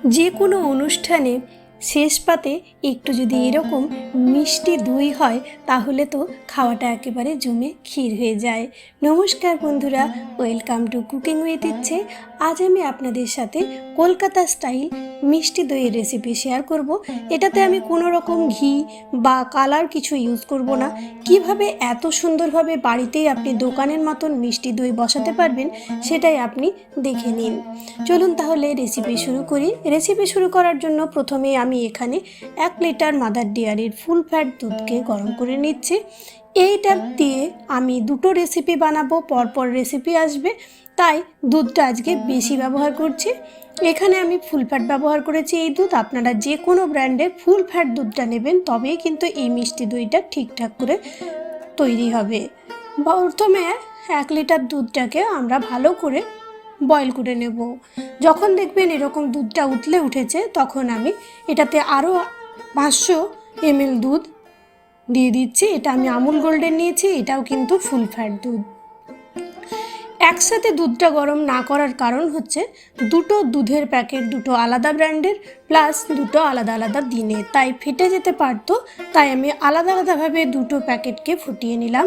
যে কোনো অনুষ্ঠানে শেষ পাতে একটু যদি এরকম মিষ্টি দই হয় তাহলে তো খাওয়াটা একেবারে জমে ক্ষীর হয়ে যায়। নমস্কার বন্ধুরা, ওয়েলকাম টু কুকিং উইথ ইচ্ছে। আজ আমি আপনাদের সাথে কলকাতা স্টাইল মিষ্টি দইয়ের রেসিপি শেয়ার করব। এটাতে আমি কোনো রকম ঘি বা কালার কিছু ইউজ করব না। কিভাবে এত সুন্দরভাবে বাড়িতেই আপনি দোকানের মতন মিষ্টি দই বসাতে পারবেন সেটাই আপনি দেখে নিন। চলুন তাহলে রেসিপি শুরু করি। রেসিপি শুরু করার জন্য প্রথমে আমি এখানে 1 লিটার মাদার ডেয়ারির ফুল ফ্যাট দুধকে গরম করে নিচ্ছি। এইটা দিয়ে আমি দুটো রেসিপি বানাবো, পরপর রেসিপি আসবে, তাই দুধটা আজকে বেশি ব্যবহার করছি। এখানে আমি ফুল ফ্যাট ব্যবহার করেছি এই দুধ। আপনারা যে কোনো ব্র্যান্ডের ফুল ফ্যাট দুধটা নেবেন, তবেই কিন্তু এই মিষ্টি দইটা ঠিকঠাক করে তৈরি হবে। প্রথমে 1 লিটার দুধটাকে আমরা ভালো করে বয়েল করে নেব। যখন দেখবেন এরকম দুধটা উতলে উঠেছে তখন আমি এটাতে আরও 500 ml দুধ দিয়ে দিচ্ছি। এটা আমি আমুল গোল্ডের নিয়েছি, এটাও কিন্তু ফুল ফ্যাট দুধ। একসাথে দুধটা গরম না করার কারণ হচ্ছে দুটো দুধের প্যাকেট দুটো আলাদা ব্র্যান্ডের, প্লাস দুটো আলাদা আলাদা দিনের, তাই ফেটে যেতে পারতো। তাই আমি আলাদা আলাদাভাবে দুটো প্যাকেটকে ফুটিয়ে নিলাম।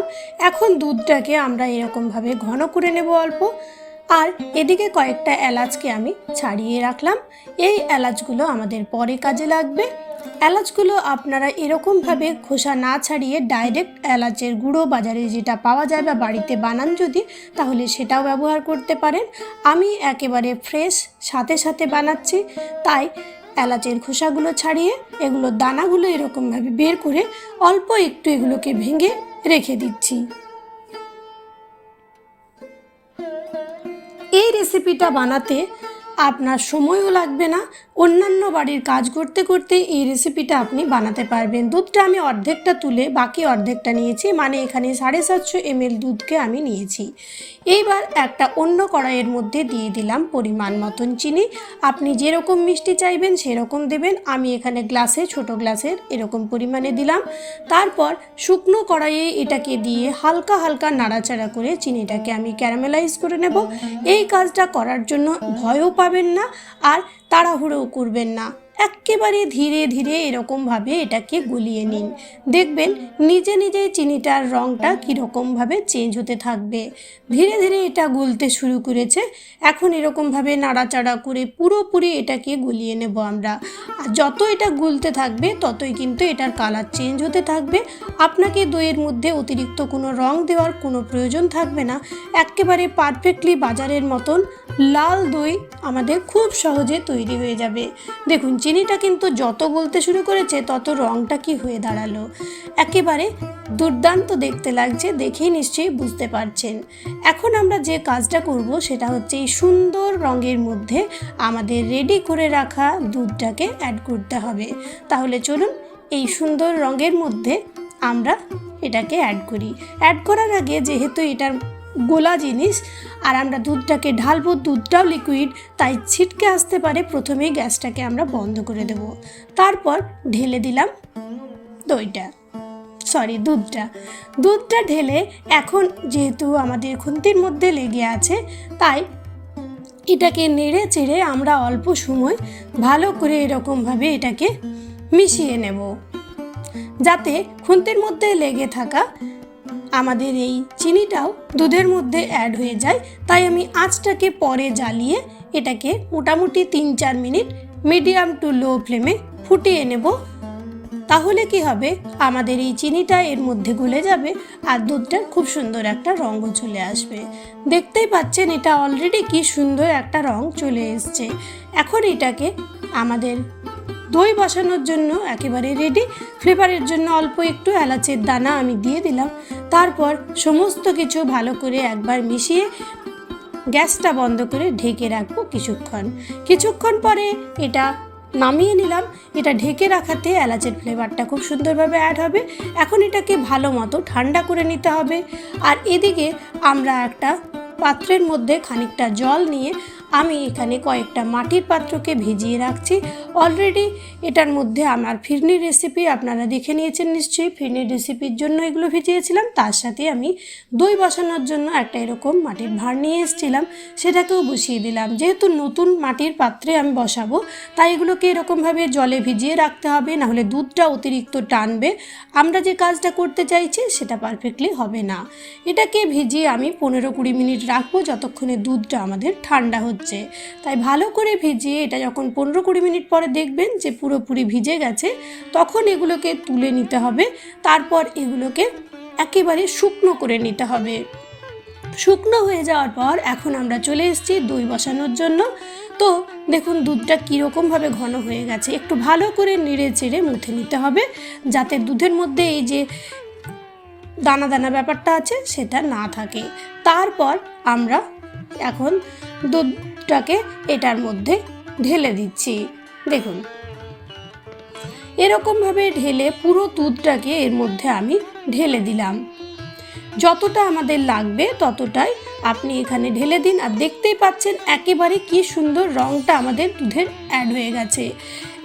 এখন দুধটাকে আমরা এরকমভাবে ঘন করে নেব অল্প। আর এদিকে কয়েকটা এলাচকে আমি ছাড়িয়ে রাখলাম। এই এলাচগুলো আমাদের পরে কাজে লাগবে। এলাচগুলো আপনারা এরকমভাবে খোসা না ছাড়িয়ে ডাইরেক্ট এলাচের গুঁড়ো বাজারে যেটা পাওয়া যায় বা বাড়িতে বানান যদি, তাহলে সেটাও ব্যবহার করতে পারেন। আমি একেবারে ফ্রেশ সাথে সাথে বানাচ্ছি, তাই এলাচের খোসাগুলো ছাড়িয়ে এগুলোর দানাগুলো এরকমভাবে বের করে অল্প একটু এগুলোকে ভেঙে রেখে দিচ্ছি। এই রেসিপিটা বানাতে আপনার সময়ও লাগবে না। অন্যান্য বাড়ির কাজ করতে করতে এই রেসিপিটা আপনি বানাতে পারবেন। দুধটা আমি অর্ধেকটা তুলে বাকি অর্ধেকটা নিয়েছি, মানে এখানে 750 ml দুধকে আমি নিয়েছি। এইবার একটা অন্য কড়াইয়ের মধ্যে দিয়ে দিলাম পরিমাণ মতন চিনি। আপনি যেরকম মিষ্টি চাইবেন সেরকম দেবেন। আমি এখানে গ্লাসে, ছোট গ্লাসের এরকম পরিমাণে দিলাম। তারপর শুকনো কড়াইয়ে এটাকে দিয়ে হালকা হালকা নাড়াচাড়া করে চিনিটাকে আমি ক্যারামেলাইজ করে নেব। এই কাজটা করার জন্য ভয়ও পাবেন না আর তাড়াহুড়ো করবেন না। একেবারে ধীরে ধীরে এরকমভাবে এটাকে গলিয়ে নিন। দেখবেন নিজে নিজেই চিনিটার রঙটা কীরকমভাবে চেঞ্জ হতে থাকবে। ধীরে ধীরে এটা গলতে শুরু করেছে। এখন এরকমভাবে নাড়াচাড়া করে পুরোপুরি এটাকে গলিয়ে নেব আমরা। আর যত এটা গলতে থাকবে ততই কিন্তু এটার কালার চেঞ্জ হতে থাকবে। আপনাকে দইয়ের মধ্যে অতিরিক্ত কোনো রং দেওয়ার কোনো প্রয়োজন থাকবে না। একেবারে পারফেক্টলি বাজারের মতন লাল দই আমাদের খুব সহজে তৈরি হয়ে যাবে। দেখুন চিনিটা কিন্তু যত গলতে শুরু করেছে তত রঙটা কি হয়ে দাঁড়ালো। একেবারে দুর্দান্ত দেখতে লাগছে, দেখেই নিশ্চয়ই বুঝতে পারছেন। এখন আমরা যে কাজটা করব সেটা হচ্ছে এই সুন্দর রঙের মধ্যে আমাদের রেডি করে রাখা দুধটাকে অ্যাড করতে হবে। তাহলে চলুন এই সুন্দর রঙের মধ্যে আমরা এটাকে অ্যাড করি। অ্যাড করার আগে যেহেতু এটার গোলা জিনিস আর আমরা দুধটাকে ঢালবো, দুধটাও লিকুইড, তাই ছিটকে আসতে পারে। প্রথমেই গ্যাসটাকে আমরা বন্ধ করে দেব। তারপর ঢেলে দিলাম দুধটা ঢেলে এখন যেহেতু আমাদের খুন্তির মধ্যে লেগে আছে, তাই এটাকে নেড়ে চেড়ে আমরা অল্প সময় ভালো করে এরকমভাবে এটাকে মিশিয়ে নেব, যাতে খুন্তির মধ্যে লেগে থাকা আমাদের এই চিনিটাও দুধের মধ্যে অ্যাড হয়ে যায়। তাই আমি আঁচটাকে পরে জ্বালিয়ে এটাকে মোটামুটি 3-4 মিনিট মিডিয়াম টু লো ফ্লেমে ফুটিয়ে নেব। তাহলে কি হবে, আমাদের এই চিনিটা এর মধ্যে গলে যাবে আর দুধটার খুব সুন্দর একটা রঙও চলে আসবে। দেখতেই পাচ্ছেন এটা অলরেডি কি সুন্দর একটা রং চলে এসছে। এখন এটাকে আমাদের দই বসানোর জন্য একেবারে রেডি। ফ্লেভারের জন্য অল্প একটু এলাচের দানা আমি দিয়ে দিলাম। তারপর সমস্ত কিছু ভালো করে একবার মিশিয়ে গ্যাসটা বন্ধ করে ঢেকে রাখবো কিছুক্ষণ পরে এটা নামিয়ে নিলাম। এটা ঢেকে রাখাতে এলাচের ফ্লেভারটা খুব সুন্দরভাবে অ্যাড হবে। এখন এটাকে ভালো মতো ঠান্ডা করে নিতে হবে। আর এদিকে আমরা একটা পাত্রের মধ্যে খানিকটা জল নিয়ে আমি এখানে কয়েকটা মাটির পাত্রকে ভিজিয়ে রাখছি। অলরেডি এটার মধ্যে আমার ফিরনির রেসিপি আপনারা দেখে নিয়েছেন নিশ্চয়ই। ফিরনির রেসিপির জন্য এগুলো ভিজিয়েছিলাম। তার সাথে আমি দই বসানোর জন্য একটা এরকম মাটির ভাঁড় নিয়ে এসেছিলাম, সেটাকেও বসিয়ে দিলাম। যেহেতু নতুন মাটির পাত্রে আমি বসাবো, তাই এগুলোকে এরকমভাবে জলে ভিজিয়ে রাখতে হবে, নাহলে দুধটা অতিরিক্ত টানবে, আমরা যে কাজটা করতে চাইছি সেটা পারফেক্টলি হবে না। এটাকে ভিজিয়ে আমি 15-20 মিনিট রাখবো, যতক্ষণে দুধটা আমাদের ঠান্ডা হচ্ছে। তাই ভালো করে ভিজিয়ে এটা যখন 15-20 মিনিট পরে দেখবেন যে পুরোপুরি ভিজে গেছে, তখন এগুলোকে তুলে নিতে হবে। তারপর এগুলোকে একেবারে শুকনো করে নিতে হবে। শুকনো হয়ে যাওয়ার পর এখন আমরা চলে এসেছি দই বসানোর জন্য। তো দেখুন দুধটা কীরকমভাবে ঘন হয়ে গেছে। একটু ভালো করে নেড়ে চেড়ে মুথে নিতে হবে, যাতে দুধের মধ্যে এই যে দানা দানা ব্যাপারটা আছে সেটা না থাকে। তারপর আমরা এখন দুধটাকে এটার মধ্যে ঢেলে দিচ্ছি। দেখুন এরকমভাবে ঢেলে পুরো দুধটাকে এর মধ্যে আমি ঢেলে দিলাম। যতটা আমাদের লাগবে ততটাই আপনি এখানে ঢেলে দিন। আর দেখতেই পাচ্ছেন একেবারে কি সুন্দর রঙটা আমাদের দুধের অ্যাড হয়ে গেছে।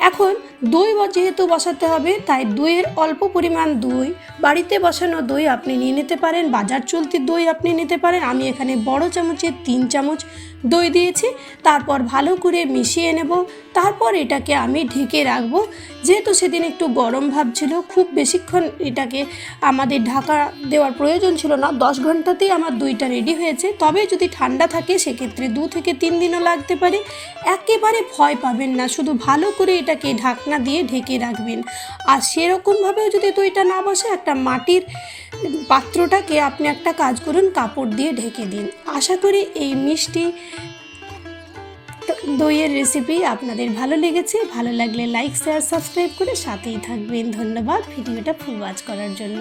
এখন দই যেহেতু বসাতে হবে, তাই দইয়ের অল্প পরিমাণ দই, বাড়িতে বসানো দই আপনি নিয়ে নিতে পারেন, বাজার চলতি দই আপনি নিতে পারেন। আমি এখানে বড় চামচের 3 চামচ দই দিয়েছি। তারপর ভালো করে মিশিয়ে নেব। তারপর এটাকে আমি ঢেকে রাখবো। যেহেতু সেদিন একটু গরম ভাব ছিল, খুব বেশিক্ষণ এটাকে আমাদের ঢাকা দেওয়ার প্রয়োজন ছিল না। 10 ঘন্টাতেই আমার দইটা রেডি হয়েছে। তবে যদি ঠান্ডা থাকে সেক্ষেত্রে 2 থেকে 3 দিনও লাগতে পারে। একেবারে ভয় পাবেন না, শুধু ভালো করে এটাকে ঢাকনা দিয়ে ঢেকে রাখবেন। আর সেরকমভাবেও যদি দইটা না বসে, একটা মাটির পাত্রটাকে আপনি একটা কাজ করুন, কাপড় দিয়ে ঢেকে দিন। আশা করি এই মিষ্টি দইয়ের রেসিপি আপনাদের ভালো লেগেছে। ভালো লাগলে লাইক, শেয়ার, সাবস্ক্রাইব করে সাথেই থাকবেন। ধন্যবাদ ভিডিওটা ফুল ওয়াচ করার জন্য।